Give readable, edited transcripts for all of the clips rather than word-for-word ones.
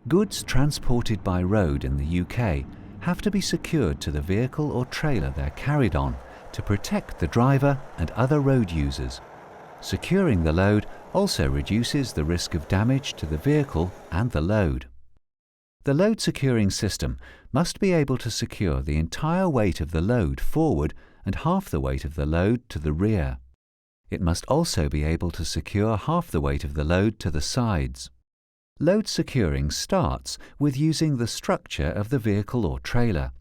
Goods transported by road in the UK have to be secured to the vehicle or trailer they're carried on to protect the driver and other road users. Securing the load also reduces the risk of damage to the vehicle and the load. The load securing system must be able to secure the entire weight of the load forward and half the weight of the load to the rear. It must also be able to secure half the weight of the load to the sides. Load securing starts with using the structure of the vehicle or trailer,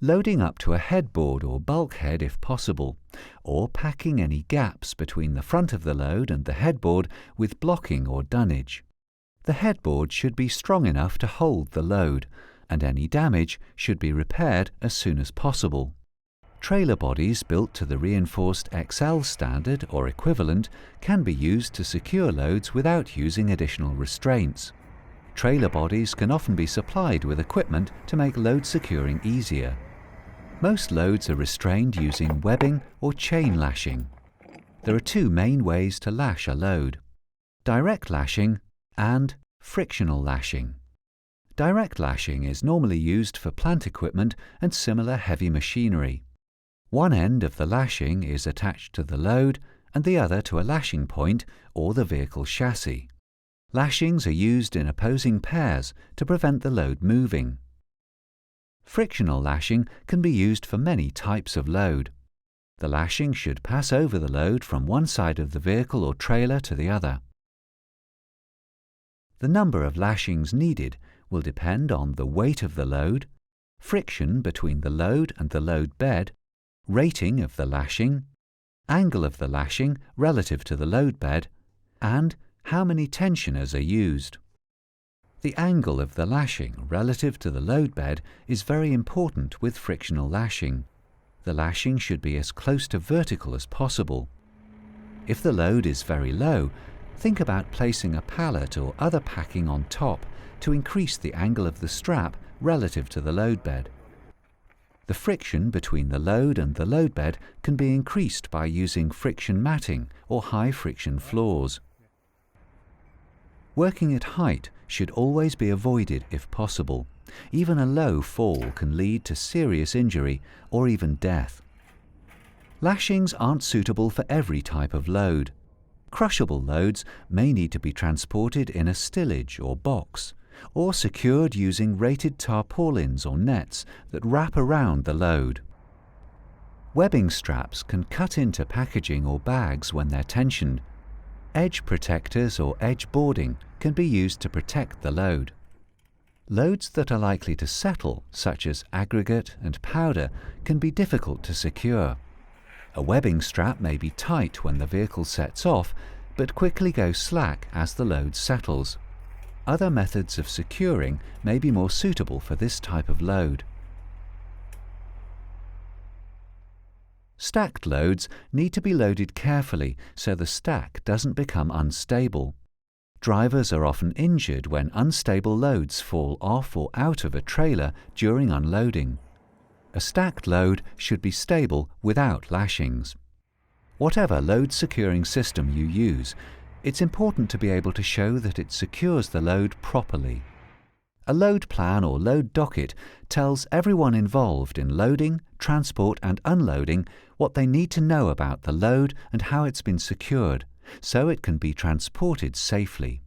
loading up to a headboard or bulkhead if possible, or packing any gaps between the front of the load and the headboard with blocking or dunnage. The headboard should be strong enough to hold the load, and any damage should be repaired as soon as possible. Trailer bodies built to the reinforced XL standard or equivalent can be used to secure loads without using additional restraints. Trailer bodies can often be supplied with equipment to make load securing easier. Most loads are restrained using webbing or chain lashing. There are two main ways to lash a load: direct lashing and frictional lashing. Direct lashing is normally used for plant equipment and similar heavy machinery. One end of the lashing is attached to the load and the other to a lashing point or the vehicle chassis. Lashings are used in opposing pairs to prevent the load moving. Frictional lashing can be used for many types of load. The lashing should pass over the load from one side of the vehicle or trailer to the other. The number of lashings needed will depend on the weight of the load, friction between the load and the load bed, rating of the lashing, angle of the lashing relative to the load bed, and how many tensioners are used. The angle of the lashing relative to the load bed is very important with frictional lashing. The lashing should be as close to vertical as possible. If the load is very low, think about placing a pallet or other packing on top to increase the angle of the strap relative to the load bed. The friction between the load and the load bed can be increased by using friction matting or high friction floors. Working at height should always be avoided if possible. Even a low fall can lead to serious injury or even death. Lashings aren't suitable for every type of load. Crushable loads may need to be transported in a stillage or box, or secured using rated tarpaulins or nets that wrap around the load. Webbing straps can cut into packaging or bags when they're tensioned. Edge protectors or edge boarding can be used to protect the load. Loads that are likely to settle, such as aggregate and powder, can be difficult to secure. A webbing strap may be tight when the vehicle sets off, but quickly go slack as the load settles. Other methods of securing may be more suitable for this type of load. Stacked loads need to be loaded carefully so the stack doesn't become unstable. Drivers are often injured when unstable loads fall off or out of a trailer during unloading. A stacked load should be stable without lashings. Whatever load securing system you use, it's important to be able to show that it secures the load properly. A load plan or load docket tells everyone involved in loading, transport and unloading what they need to know about the load and how it's been secured, so it can be transported safely.